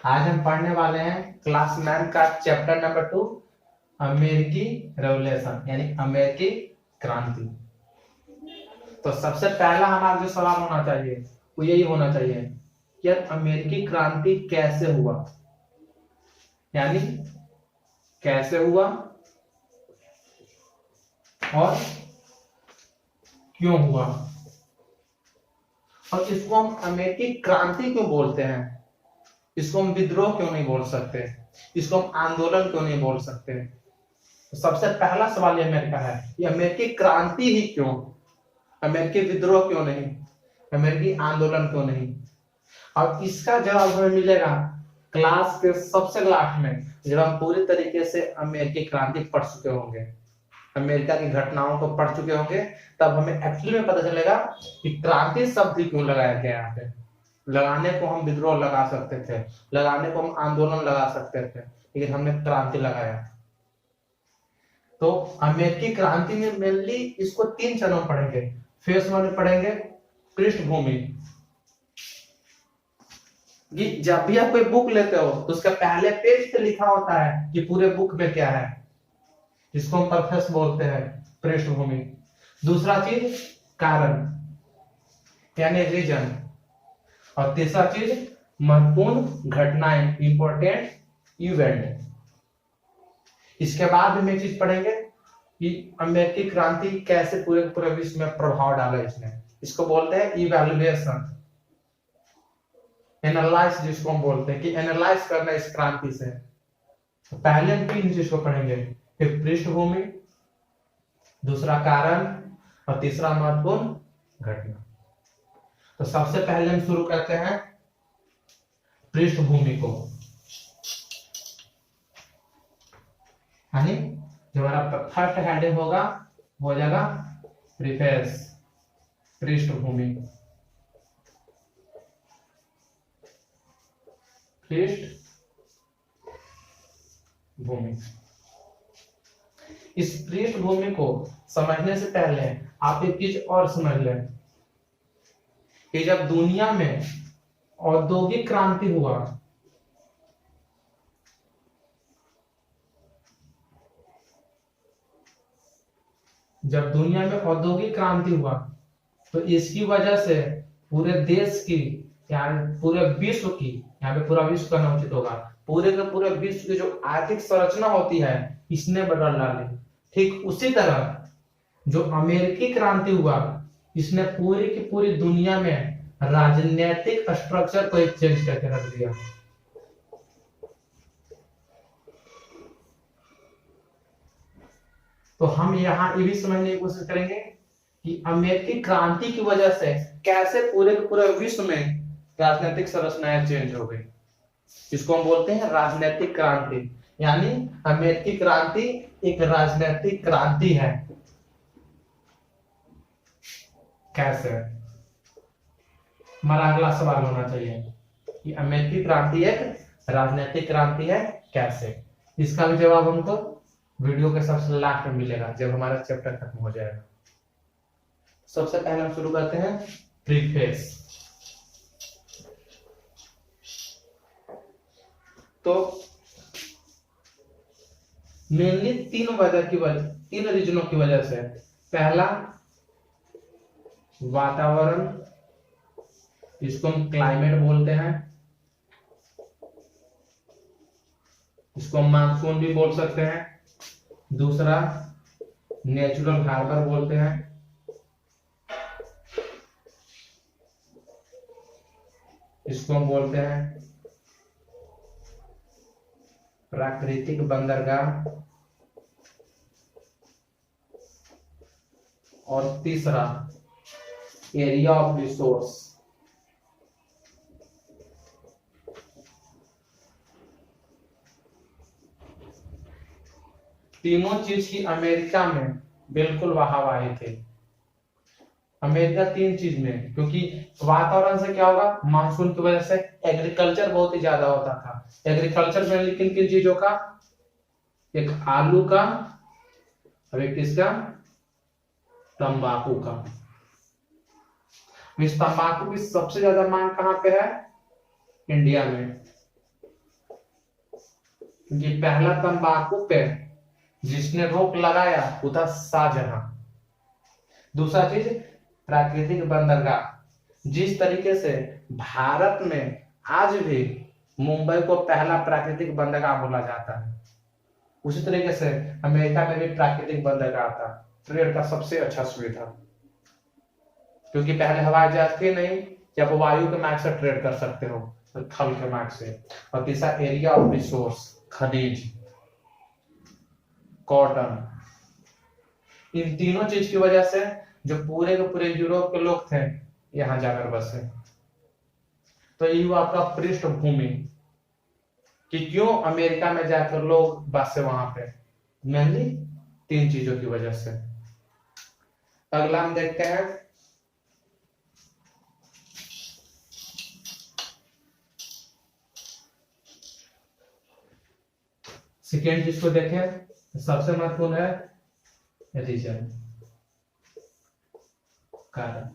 आज हम पढ़ने वाले हैं क्लास 9 का चैप्टर नंबर 2, अमेरिकी रेवोल्यूशन यानी अमेरिकी क्रांति। तो सबसे पहला हमारा जो सवाल होना चाहिए वो यही होना चाहिए कि अमेरिकी क्रांति कैसे हुआ, यानी कैसे हुआ और क्यों हुआ, और इसको हम अमेरिकी क्रांति क्यों बोलते हैं। इसको हम विद्रोह क्यों नहीं बोल सकते, इसको हम आंदोलन क्यों नहीं बोल सकते। तो सबसे पहला सवाल ये मेरे का है कि अमेरिकी क्रांति ही क्यों, अमेरिकी विद्रोह क्यों नहीं, अमेरिकी आंदोलन क्यों नहीं। और इसका जवाब हमें मिलेगा क्लास के सबसे लास्ट में, जब हम पूरी तरीके से अमेरिकी क्रांति पढ़ चुके होंगे, अमेरिका की घटनाओं को पढ़ चुके होंगे, तब हमें एक्चुअली में पता चलेगा कि क्रांति शब्द क्यों लगाया गया यहाँ पे। लगाने को हम विद्रोह लगा सकते थे, लगाने को हम आंदोलन लगा सकते थे, लेकिन हमने क्रांति लगाया। तो अमेरिकी क्रांति में मेनली इसको 3 चरणों में पढ़ेंगे। फेस 1 में पढ़ेंगे पृष्ठभूमि। जब भी आप कोई बुक लेते हो तो उसका पहले पेज पे लिखा होता है कि पूरे बुक में क्या है, जिसको हम प्रेफेस बोलते हैं, पृष्ठभूमि। दूसरा चीज कारण यानी रीजन, और तीसरा चीज महत्वपूर्ण घटनाएं, इंपॉर्टेंट इवेंट। इसके बाद हम एक चीज पढ़ेंगे कि अमेरिकी क्रांति कैसे पूरे पूरे विश्व में प्रभाव डाला इसने। इसको बोलते हैं इवैल्यूएशन, एनालाइज, जिसको हम बोलते हैं कि एनालाइज करना इस क्रांति से। तो पहले हम 3 चीज को पढ़ेंगे, एक पृष्ठभूमि, दूसरा कारण और तीसरा महत्वपूर्ण घटना। तो सबसे पहले हम शुरू करते हैं पृष्ठभूमि को, यानी जो हमारा फर्स्ट हेडिंग होगा वो हो जाएगा प्रीफेस, पृष्ठभूमि। पृष्ठभूमि, इस पृष्ठभूमि को समझने से पहले आप एक चीज और समझ लें कि जब दुनिया में औद्योगिक क्रांति हुआ, जब दुनिया में औद्योगिक क्रांति हुआ तो इसकी वजह से पूरे देश की, यानी पूरे विश्व की, यहाँ पे पूरा विश्व करना उचित होगा, पूरे के पूरे विश्व की जो आर्थिक संरचना होती है इसने बदल डाली। ठीक उसी तरह जो अमेरिकी क्रांति हुआ इसने पूरी की पूरी दुनिया में राजनीतिक स्ट्रक्चर को एक चेंज करके रख दिया। तो हम यहाँ ये भी समझने की कोशिश करेंगे कि अमेरिकी क्रांति की वजह से कैसे पूरे के पूरे विश्व में राजनीतिक संरचनाएं चेंज हो गई। इसको हम बोलते हैं राजनीतिक क्रांति, यानी अमेरिकी क्रांति एक राजनीतिक क्रांति है। कैसे, हमारा अगला सवाल होना चाहिए कि अमेरिकी क्रांति एक राजनीतिक क्रांति है कैसे। इसका भी जवाब हमको वीडियो के सबसे लास्ट में मिलेगा जब हमारा चैप्टर खत्म हो जाएगा। सबसे पहले हम शुरू करते हैं प्रीफेस। तो मेनली 3 रीजनों की वजह से। पहला वातावरण, इसको हम क्लाइमेट बोलते हैं, इसको हम मानसून भी बोल सकते हैं। दूसरा नेचुरल हार्बर बोलते हैं, इसको हम बोलते हैं प्राकृतिक बंदरगाह। और तीसरा एरिया ऑफ रिसोर्स। तीनों चीज की अमेरिका में बिल्कुल वाहवाही थी। अमेरिका 3 चीज में, क्योंकि वातावरण से क्या होगा, मानसून की वजह से एग्रीकल्चर बहुत ही ज्यादा होता था। एग्रीकल्चर में लेकिन किन चीजों का, एक आलू का और एक किसका, तंबाकू का। इस तंबाकू की सबसे ज्यादा मांग कहां पे है, इंडिया में। कि पहला तंबाकू पे जिसने रोक लगाया वो था शाहजहां। दूसरा चीज, प्राकृतिक बंदरगाह। जिस तरीके से भारत में आज भी मुंबई को पहला प्राकृतिक बंदरगाह बोला जाता है, उसी तरीके से अमेरिका में भी प्राकृतिक बंदरगाह था, ट्रेड का सबसे अच्छा सुविधा। क्योंकि पहले हवाई जहाज थे नहीं कि आप वायु के मार्ग से ट्रेड कर सकते हो, तो थल के मार्ग से। और तीसरा, एरिया ऑफ रिसोर्स, खनिज, कॉटन। इन तीनों चीज की वजह से जो पूरे के पूरे यूरोप के लोग थे यहां जाकर बसे। तो ये हुआ आपका पृष्ठभूमि कि क्यों अमेरिका में जाकर लोग बसे वहां पे, मेनली 3 चीजों की वजह से। अगला हम देखते हैं, सेकेंड चीज को देखें, सबसे महत्वपूर्ण है रीजन, कारण।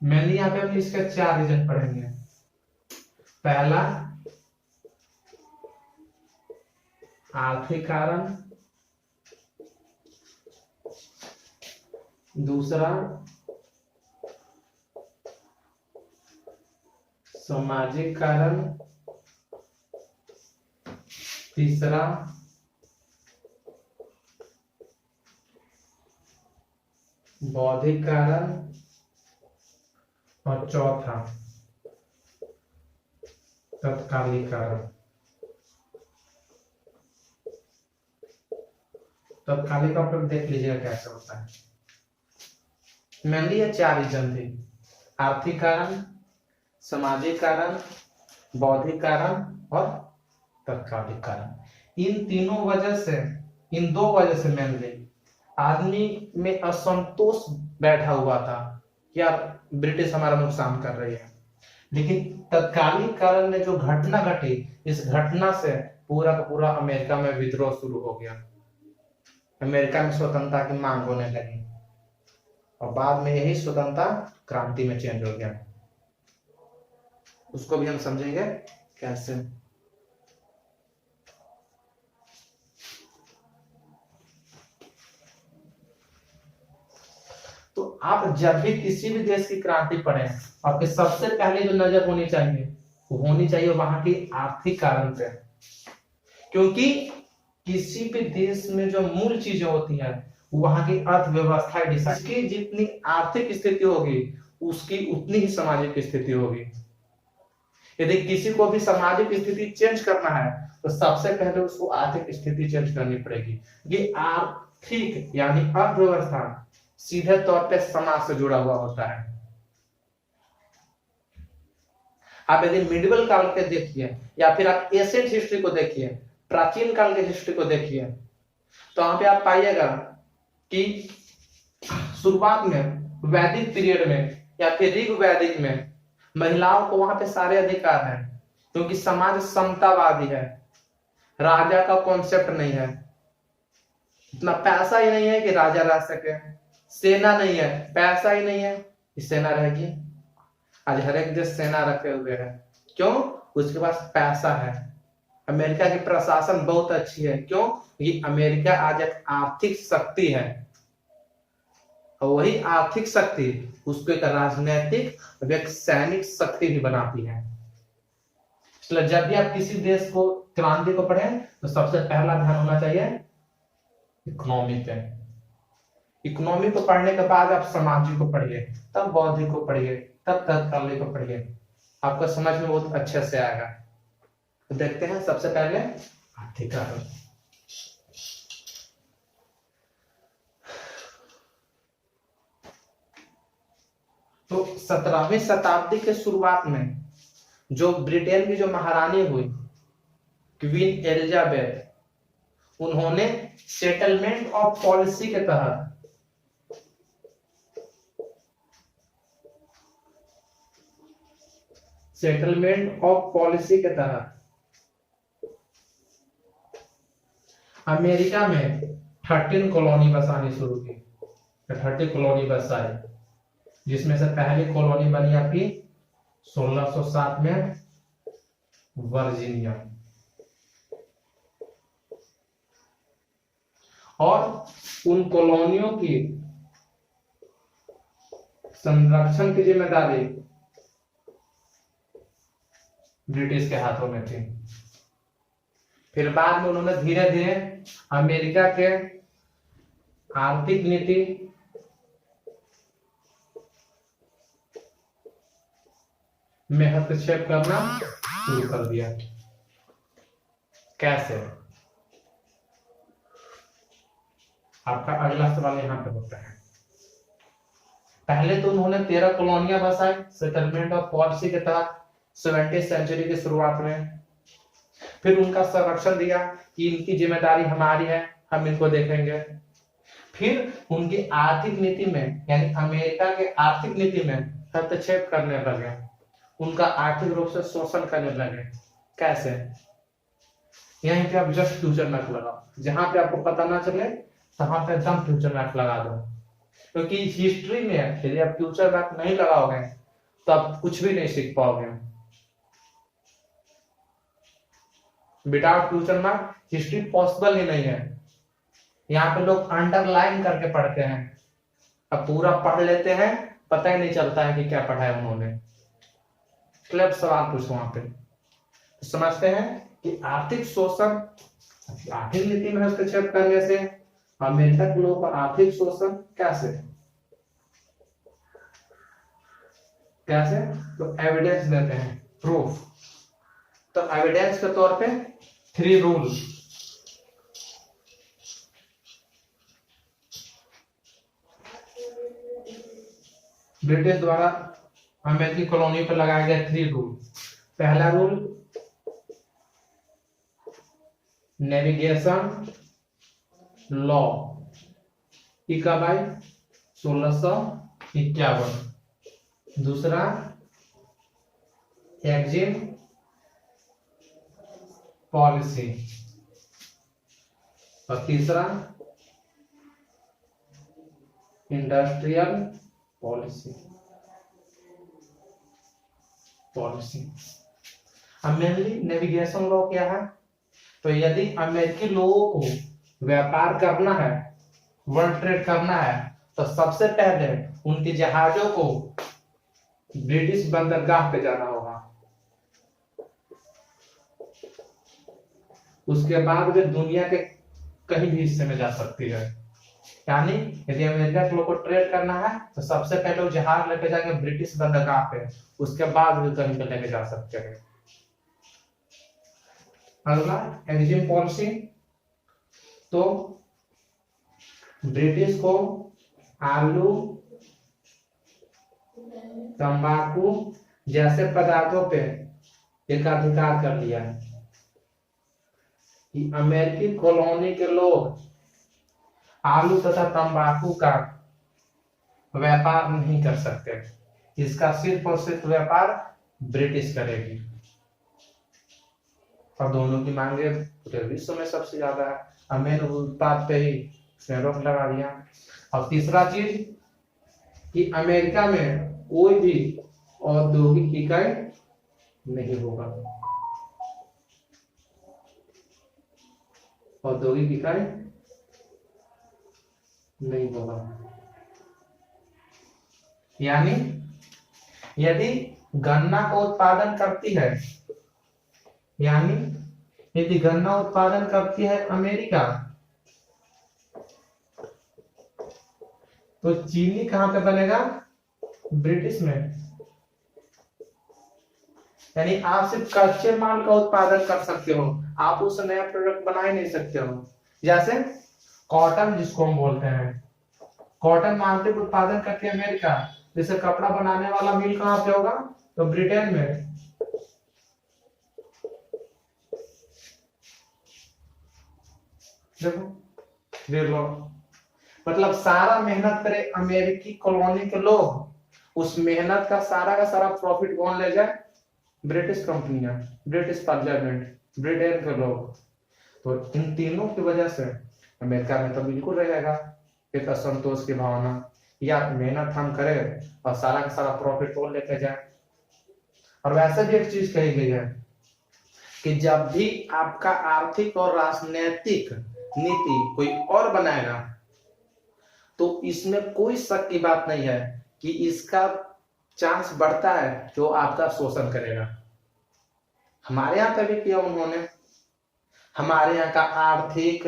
मेनली यहाँ पे हम इसके 4 रीजन पढ़ेंगे। पहला, आर्थिक कारण। दूसरा, सामाजिक कारण। तीसरा, बौद्धिक कारण। और चौथा, तत्कालिक कारण। तत्कालिक आप लोग देख लीजिएगा कैसे होता है। मेनली ये 4 रीजन थे, आर्थिक कारण, सामाजिक कारण, बौद्धिक कारण और तत्कालिक कारण। इन तीनों वजह से, इन 2 वजह से मेनली आदमी में असंतोष बैठा हुआ था कि यार ब्रिटिश हमारा नुकसान कर रही है। लेकिन तत्कालिक कारण में जो घटना घटी, इस घटना से पूरा का पूरा अमेरिका में विद्रोह शुरू हो गया। अमेरिका में स्वतंत्रता की मांग होने लगी और बाद में यही स्वतंत्रता क्रांति में चेंज हो गया। उसको भी हम समझेंगे कैसे। तो आप जब भी किसी भी देश की क्रांति पढ़ें, आपके सबसे पहले जो नजर होनी चाहिए वो होनी चाहिए वहां की आर्थिक कारण पे। क्योंकि किसी भी देश में जो मूल चीजें होती हैं वहां की अर्थव्यवस्था डिसाइड, इसकी जितनी आर्थिक स्थिति होगी उसकी उतनी ही सामाजिक स्थिति होगी। यदि किसी को भी सामाजिक स्थिति चेंज करना है तो सबसे पहले उसको आर्थिक स्थिति चेंज करनी पड़ेगी। ये आर्थिक यानी अर्थव्यवस्था सीधे तौर पे समाज से जुड़ा हुआ होता है। आप यदि मिडिवल काल के देखिए या फिर आप एशियंट हिस्ट्री को देखिए, प्राचीन काल के हिस्ट्री को देखिए, तो वहां पे आप पाइएगा कि शुरुआत में वैदिक पीरियड में या फिर ऋग वैदिक में महिलाओं को वहां पे सारे अधिकार हैं, क्योंकि समाज समतावादी है। राजा का कॉन्सेप्ट नहीं है, इतना पैसा ही नहीं है कि राजा रह सके, सेना नहीं है, पैसा ही नहीं है कि सेना रहेगी। आज हर एक देश सेना रखे हुए है, क्यों? उसके पास पैसा है। अमेरिका की प्रशासन बहुत अच्छी है, क्यों? ये अमेरिका आज एक आर्थिक शक्ति है और वही आर्थिक शक्ति उसको एक राजनीतिक और एक सैनिक शक्ति भी बनाती है। इसलिए जब भी आप किसी देश को क्रांति को पढ़ें तो सबसे पहला ध्यान होना चाहिए इकोनॉमी पे। इकोनॉमी को पढ़ने के बाद आप सामाजिक को पढ़िए, तब बौद्धिक को पढ़िए, तब तत्कालिक को पढ़िए, आपको समझ में बहुत अच्छे से आएगा। तो देखते हैं सबसे पहले आर्थिक कारण। तो 17वीं शताब्दी के शुरुआत में जो ब्रिटेन की जो महारानी हुई क्वीन एलिजाबेथ, उन्होंने सेटलमेंट ऑफ पॉलिसी के तहत अमेरिका में 13 कॉलोनी बसानी शुरू की। 30 कॉलोनी बसाई, जिसमें से पहली कॉलोनी बनी आपकी 1607 में वर्जीनिया। और उन कॉलोनियों की संरक्षण की जिम्मेदारी ब्रिटिश के हाथों में थी। फिर बाद में उन्होंने धीरे धीरे अमेरिका के आर्थिक नीति, में हस्तक्षेप करना शुरू कर दिया। कैसे? आपका अगला सवाल यहाँ पे होता है। पहले तो उन्होंने 13 कॉलोनियां बसाई सेटलमेंट ऑफ पॉलिसी के तहत 17वीं सेंचुरी की शुरुआत में। फिर उनका संरक्षण दिया कि इनकी जिम्मेदारी हमारी है, हम इनको देखेंगे। फिर उनकी आर्थिक नीति में, यानी अमेरिका के आर्थिक नीति में हस्तक्षेप करने लगे, उनका आर्थिक रूप से शोषण करने लगे। कैसे? यहीं पे आप जस्ट फ्यूचर मैप लगाओ, जहां पे आपको पता ना चले वहां पे एकदम फ्यूचर मैप लगा दो, क्योंकि हिस्ट्री में यदि आप फ्यूचर मैप नहीं लगाओगे तो आप कुछ भी नहीं सीख पाओगे। Without future map history possible ही नहीं है। यहाँ पे लोग अंडरलाइन करके पढ़ते हैं, अब पूरा पढ़ लेते हैं, पता ही नहीं चलता है कि क्या पढ़ा है उन्होंने। क्लब सवाल पूछो वहां पे। तो समझते हैं कि आर्थिक शोषण, आर्थिक नीति में हस्तक्षेप करने से अमेरिका के लोगों का आर्थिक शोषण कैसे कैसे? तो एविडेंस देते हैं, प्रूफ। तो एविडेंस के तौर पे 3 रूल। ब्रिटिश द्वारा अमेरिकी कॉलोनी पर लगाए गए 3 रूल। पहला रूल, नेविगेशन लॉ, कब आई? 1651। दूसरा, एक्जिम पॉलिसी। और तीसरा, इंडस्ट्रियल पॉलिसी। अब मेनली नेविगेशन लॉ क्या है? तो यदि अमेरिकी लोगों को व्यापार करना है, वर्ल्ड ट्रेड करना है, तो सबसे पहले उनके जहाजों को ब्रिटिश बंदरगाह पे जाना होगा। उसके बाद वे दुनिया के कहीं भी हिस्से में जा सकती है। यानी यदि अमेरिका के लोग को ट्रेड करना है तो सबसे पहले वो जहाज लेके जाएंगे ब्रिटिश बंदरगाह पे, उसके बाद भी कहीं पे लेके जा सकते हैं। अगला, एक्जिम पॉलिसी। तो ब्रिटिश को आलू, तंबाकू जैसे पदार्थों पे एक अधिकार कर लिया है कि अमेरिकी कॉलोनी के लोग आलू तथा तंबाकू का व्यापार नहीं कर सकते। इसका सिर्फ और सिर्फ व्यापार ब्रिटिश करेगी। और दोनों की मांगे पूरे विश्व में सबसे ज्यादा है, हमें उत्पाद पे ही उसने रोक लगा दिया। और तीसरा चीज कि अमेरिका में कोई भी औद्योगिक इकाई नहीं होगा। औद्योगिक इकाई नहीं होगा। यानी यदि गन्ना का उत्पादन करती है, यानी यदि गन्ना उत्पादन करती है अमेरिका, तो चीनी कहां पे बनेगा? ब्रिटिश में। यानी आप सिर्फ कच्चे माल का उत्पादन कर सकते हो, आप उससे नया प्रोडक्ट बना ही नहीं सकते हो। जैसे कॉटन जिसको हम बोलते हैं, कॉटन मार्केट उत्पादन करती है अमेरिका, जैसे कपड़ा बनाने वाला मिल कहां पे होगा? तो ब्रिटेन में। देखो देख लो, मतलब सारा मेहनत करे अमेरिकी कॉलोनी के लोग, उस मेहनत का सारा प्रॉफिट कौन ले जाए? ब्रिटिश कंपनियां, ब्रिटिश पार्लियामेंट, ब्रिटेन के लोग। तो इन तीनों की वजह से अमेरिका में तो बिल्कुल रहेगा एक असंतोष की भावना, या मेहनत हम करें और सारा का सारा प्रॉफिट कौन लेके जाए। और वैसे भी एक चीज कही गई है कि जब भी आपका आर्थिक और राजनीतिक नीति कोई और बनाएगा तो इसमें कोई शक की बात नहीं है कि इसका चांस बढ़ता है जो आपका शोषण करेगा। हमारे यहाँ पे भी किया उन्होंने। हमारे यहाँ का आर्थिक,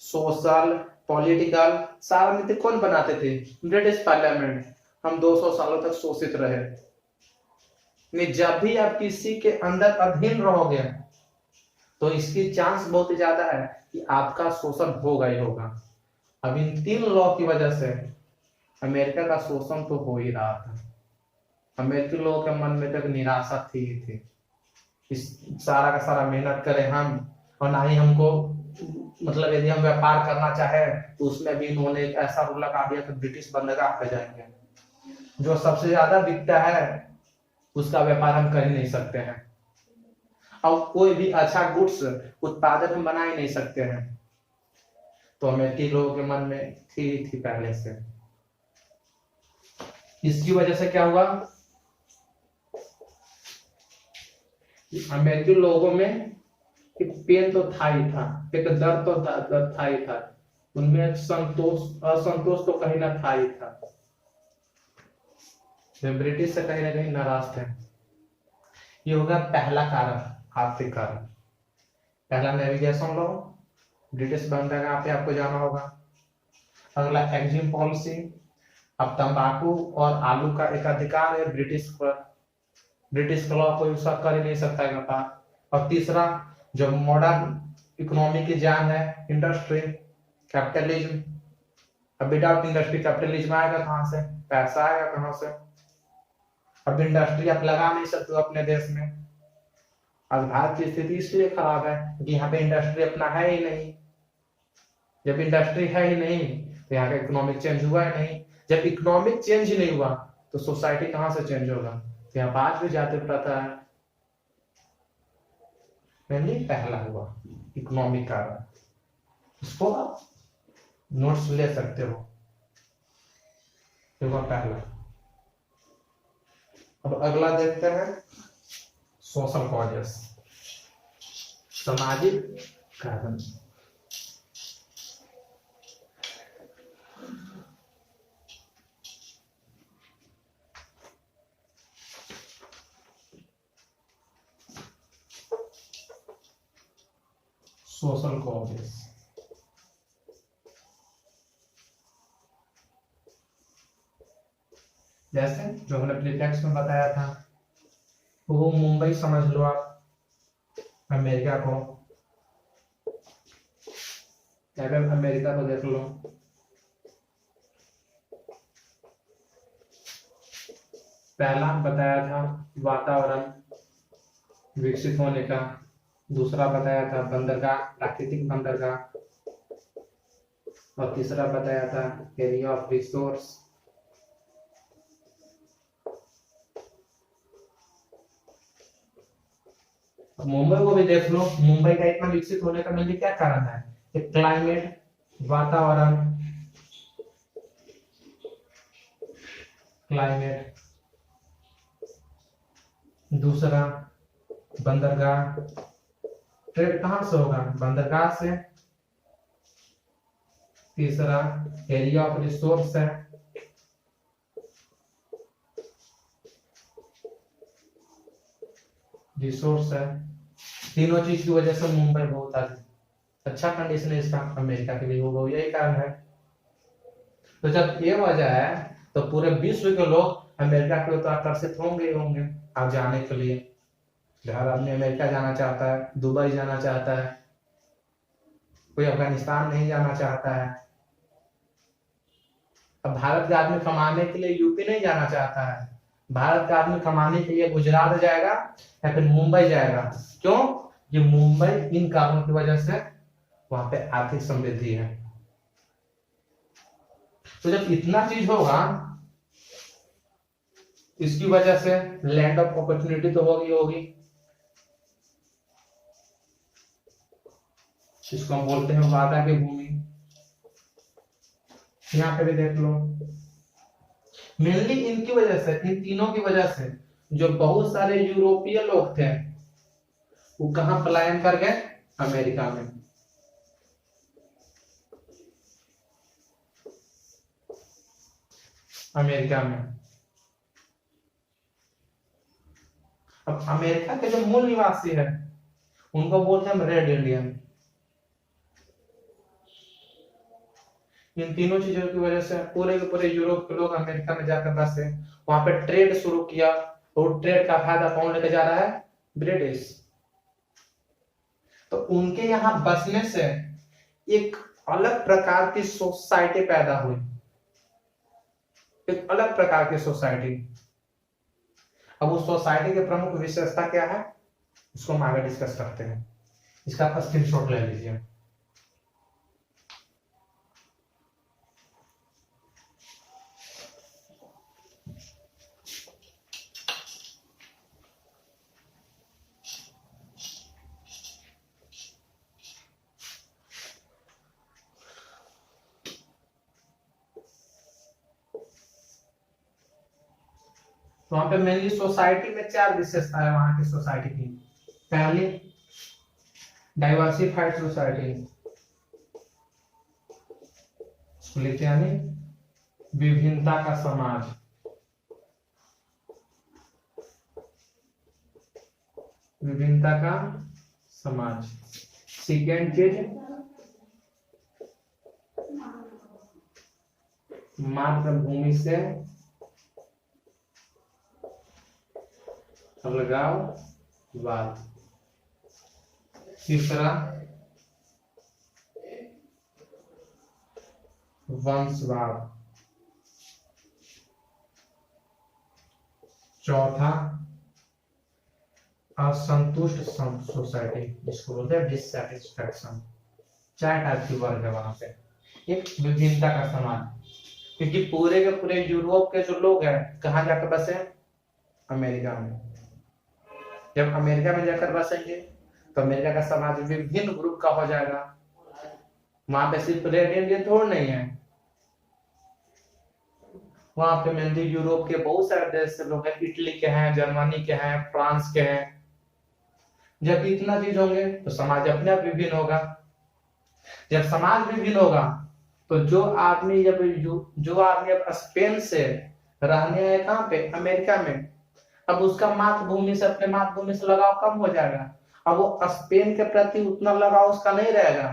सोशल, पॉलिटिकल सारा नीति कौन बनाते थे? British parliament. हम 200 सालों तक शोषित रहे। जब भी आप किसी के अंदर अधीन रहोगे तो इसकी चांस बहुत ही ज्यादा है कि आपका शोषण होगा ही होगा। अब इन 3 लॉ की वजह से अमेरिका का शोषण तो हो ही रहा था। अमेरिकी लोगों के मन में तक निराशा थी ही थी। इस सारा का सारा मेहनत करें हम, और ना ही हमको मतलब यदि हम व्यापार करना चाहे तो उसमें भी इन्होंने एक ऐसा रूल लगा दिया कि ब्रिटिश बंदरगाह पे जाएंगे। जो सबसे ज्यादा बिकता है उसका व्यापार हम कर ही नहीं सकते हैं, और कोई भी अच्छा गुड्स उत्पादन हम बना ही नहीं सकते हैं। तो अमेरिकी लोगों के मन में थी पहले से। इसकी वजह से क्या हुआ? अमेरिकी लोगों में एक पेन तो था ही था, एक दर्द तो दर्द था ही था, उनमें असंतोष तो कहीं ना था ही था। वे ब्रिटिश से कहीं ना कहीं नाराज थे। ये होगा पहला कारण, आर्थिक कारण। पहला नेविगेशन लॉ, ब्रिटिश बंदरगाह पे आपको जाना होगा। अगला एक्जिम पॉलिसी, अब तंबाकू और आलू का एक अधिकार है ब्रिटिश पर, ब्रिटिश लॉ कोई उसका कर ही नहीं सकता है व्यापार। और तीसरा जो मॉडर्न इकोनॉमी की जान है, इंडस्ट्री, कैपिटलिज्म। अब विदाउट इंडस्ट्री कैपिटलिज्म आएगा कहां से? पैसा आएगा कहां से? अब इंडस्ट्री आप लगा नहीं सकते हो अपने देश में। आज भारत की स्थिति इसलिए खराब है क्योंकि यहाँ पे इंडस्ट्री अपना है ही नहीं। जब इंडस्ट्री है ही नहीं तो यहाँ का इकोनॉमिक चेंज हुआ ही नहीं। जब इकोनॉमिक चेंज ही नहीं हुआ तो सोसाइटी कहां से चेंज होगा? तो यहाँ बात भी जाते प्रथा है। पहला हुआ इकोनॉमिक कारण, इसको आप नोट्स ले सकते हो। ये हुआ पहला। अब अगला देखते हैं सोशल कॉजेस, सामाजिक कारण। सोशल कॉजेस जैसे जो हमने प्रीटेक्स्ट में बताया था, वो मुंबई समझ लो आप, अमेरिका को, अमेरिका को देख लो। पहला बताया था वातावरण विकसित होने का, दूसरा बताया था बंदरगाह, प्राकृतिक बंदरगाह, और तीसरा बताया था एरिया ऑफ रिसोर्स। मुंबई को भी देख लो, मुंबई का इतना विकसित होने का मुझे क्या कारण है? एक क्लाइमेट, वातावरण, क्लाइमेट, दूसरा बंदरगाह। ट्रेड कहां से होगा? बंदरगाह से। तीसरा एरिया ऑफ रिसोर्स है। रिसोर्स है। तीनों चीज की वजह से मुंबई बहुत अच्छा कंडीशन है इसका, अमेरिका के लिए होगा, यही कारण है। तो जब ये वजह है तो पूरे विश्व के लोग अमेरिका के तो आकर्षित होंगे आप जाने के लिए। हर आदमी अमेरिका जाना चाहता है, दुबई जाना चाहता है, कोई अफगानिस्तान नहीं जाना चाहता है। अब भारत का आदमी कमाने के लिए यूपी नहीं जाना चाहता है, भारत का आदमी कमाने के लिए गुजरात जाएगा या फिर मुंबई जाएगा। क्यों? ये मुंबई इन कारणों की वजह से वहां पे आर्थिक समृद्धि है। तो जब इतना चीज होगा, इसकी वजह से लैंड ऑफ अपॉर्चुनिटी तो होगी। इसको हम बोलते हैं वादा की भूमि। यहाँ पे भी देख लो, मेनली इनकी वजह से, इन तीनों की वजह से जो बहुत सारे यूरोपीय लोग थे वो कहाँ पलायन कर गए? अमेरिका में। अमेरिका में। अब अमेरिका के जो मूल निवासी है उनको बोलते हैं रेड इंडियन। इन तीनों चीजों की वजह से पूरे के पूरे यूरोप के लोग अमेरिका में जाकर बसे, वहां पे ट्रेड शुरू किया, और ट्रेड का फायदा कौन लेके जा रहा है? ब्रिटिश। तो उनके यहाँ बसने से एक अलग प्रकार की सोसाइटी पैदा हुई, एक अलग प्रकार की सोसाइटी। अब उस सोसाइटी की प्रमुख विशेषता क्या है, उसको हम आगे डिस्कस करते हैं। इसका आप स्क्रीनशॉट ले लीजिए। तो वहां पे मेनली सोसाइटी में 4 विशेषता है वहां की सोसाइटी की। पहली, डाइवर्सिफाइड सोसाइटी, लिखते यानी विभिन्नता का समाज। विभिन्नता का समाज। सेकेंड चीज, मातृभूमि से अलगाववाद। तीसरा, वंशवाद। चौथा, असंतुष्ट सोसाइटी, जिसको बोलते हैं डिससैटिस्फैक्शन। 4 टाइप की वर्ग है वहां पे। एक, विभिन्नता का समाज, क्योंकि पूरे के पूरे यूरोप के जो लोग हैं कहाँ जाकर बसे? अमेरिका में। जब अमेरिका में जाकर बसेंगे तो अमेरिका का समाज विभिन्न ग्रुप का हो जाएगा। वहां पे सिर्फ रेड इंडियन थोड़ा नहीं है, वहां पे मेनली यूरोप के बहुत सारे देश से लोग हैं, इटली के हैं, जर्मनी के हैं, फ्रांस के हैं। जब इतना चीज होंगे तो समाज अपने आप विभिन्न होगा। जब समाज विभिन्न होगा तो जो आदमी अब स्पेन से रहने आए कहाँ पे? अमेरिका में, अब उसका मातृभूमि से, अपने मातृभूमि से लगाव कम हो जाएगा। अब वो स्पेन के प्रति उतना लगाव उसका नहीं रहेगा,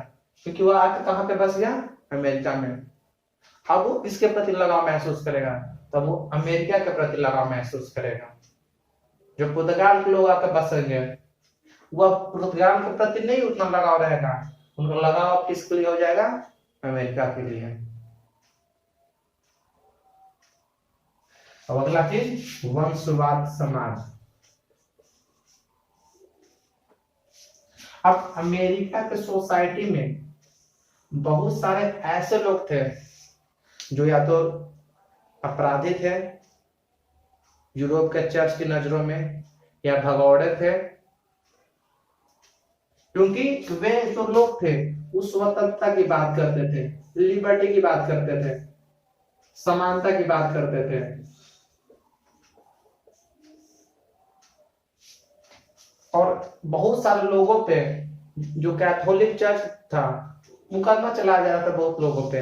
क्योंकि वो आके कहाँ पे बस गया? अमेरिका में। अब वो किसके प्रति लगाव महसूस करेगा? तब वो अमेरिका के प्रति लगाव महसूस करेगा। जो पुर्तगाल के लोग आकर बसेंगे वह पुर्तगाल के प्रति नहीं उतना लगाव रहेगा, उनका लगाव किसके लिए हो जाएगा? अमेरिका के लिए। अब अगला चीज, वंशवाद समाज। अब अमेरिका के सोसाइटी में बहुत सारे ऐसे लोग थे जो या तो अपराधी थे यूरोप के चर्च की नजरों में, या भगौड़े थे, क्योंकि वे जो लोग थे उस स्वतंत्रता की बात करते थे, लिबर्टी की बात करते थे, समानता की बात करते थे। और बहुत सारे लोगों पे जो कैथोलिक चर्च था मुकदमा चलाया जा रहा था बहुत लोगों पे।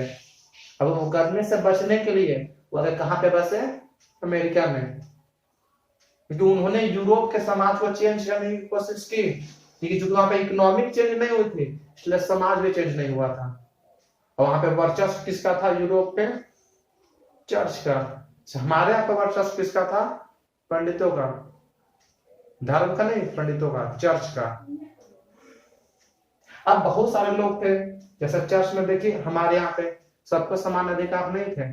अब मुकदमे से बचने के लिए वो कहाँ पे बसे? अमेरिका में, क्योंकि उन्होंने यूरोप के समाज को चेंज करने की कोशिश की, क्योंकि जो वहां पे इकोनॉमिक चेंज नहीं हुई थी इसलिए समाज भी चेंज नहीं हुआ था। और वहां पे वर्चस्व किसका था यूरोप पे? चर्च का। हमारे यहाँ पे वर्चस्व किसका था? पंडितों का। धर्म का नहीं, पंडितों का, चर्च का। अब बहुत सारे लोग थे, जैसे चर्च में देखिए हमारे यहाँ पे सबको समान अधिकार नहीं थे,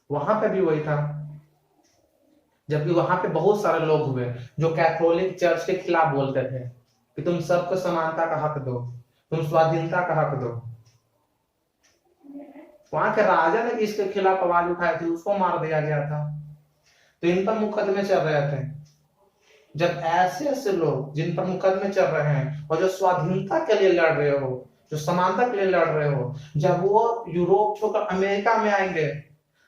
वहां पे भी वही था। जबकि वहां पे बहुत सारे लोग हुए जो कैथोलिक चर्च के खिलाफ बोलते थे कि तुम सबको समानता का हक दो, तुम स्वाधीनता का हक दो। वहां के राजा ने इसके खिलाफ आवाज उठाई थी, उसको मार दिया गया था। तो इन पर मुकदमे चल रहे थे। जब ऐसे ऐसे लोग जिन पर मुकदमे चल रहे हैं और जो स्वाधीनता के लिए लड़ रहे हो, जो समानता के लिए लड़ रहे हो, जब वो यूरोप छोड़कर अमेरिका में आएंगे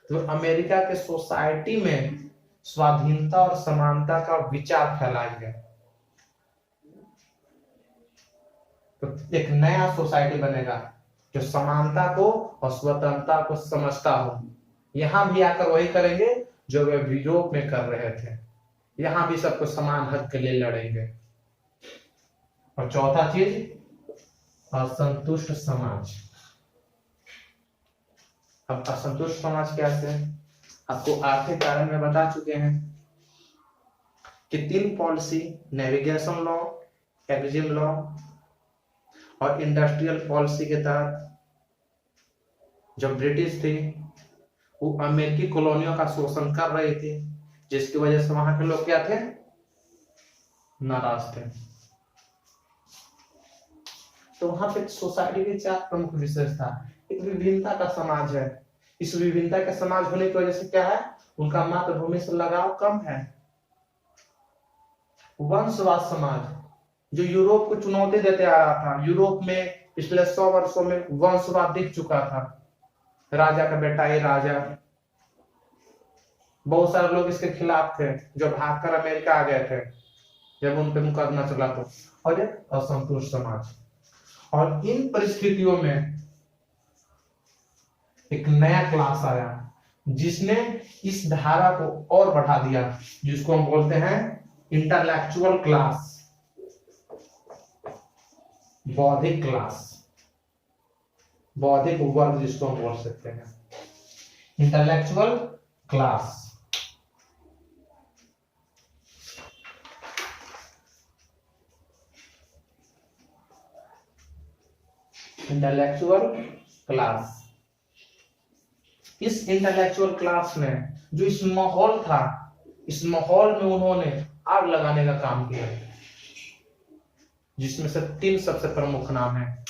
तो अमेरिका के सोसाइटी में स्वाधीनता और समानता का विचार फैलाएंगे। तो एक नया सोसाइटी बनेगा जो समानता को और स्वतंत्रता को समझता हो। यहां भी आकर वही करेंगे जो वे यूरोप में कर रहे थे। यहां भी सबको समान हक के लिए लड़ेंगे। और चौथा चीज, असंतुष्ट समाज। अब असंतुष्ट समाज कैसे है? आपको आर्थिक कारण में बता चुके हैं कि 3 policy, navigation law, Exim law और इंडस्ट्रियल पॉलिसी के तहत जो ब्रिटिश थी वो अमेरिकी कॉलोनियों का शोषण कर रही थी, जिसकी वजह से वहां के लोग क्या थे? नाराज थे। तो वहां पे सोसाइटी की 4 प्रमुख विशेषता। एक विभिन्नता का समाज है। इस विभिन्नता के समाज होने की वजह से क्या है? उनका मातृभूमि से लगाव कम है। वंशवाद समाज, जो यूरोप को चुनौती देते आ रहा था। यूरोप में पिछले 100 वर्षों में वंशवाद दिख चुका था। राजा का बेटा ये राजा, बहुत सारे लोग इसके खिलाफ थे जो भागकर अमेरिका आ गए थे जब उन पे मुकदमा चला तो। और एक असंतुष्ट समाज। और इन परिस्थितियों में एक नया क्लास आया जिसने इस धारा को और बढ़ा दिया, जिसको हम बोलते हैं इंटेलेक्चुअल क्लास, बौद्धिक क्लास, बौद्धिक वर्ग जिसको हम बोल सकते हैं, इंटेलेक्चुअल क्लास। Intellectual class. इस इंटेलेक्चुअल क्लास ने जो इस माहौल था, इस माहौल में उन्होंने आग लगाने का काम किया, जिसमें से 3 सबसे प्रमुख नाम है।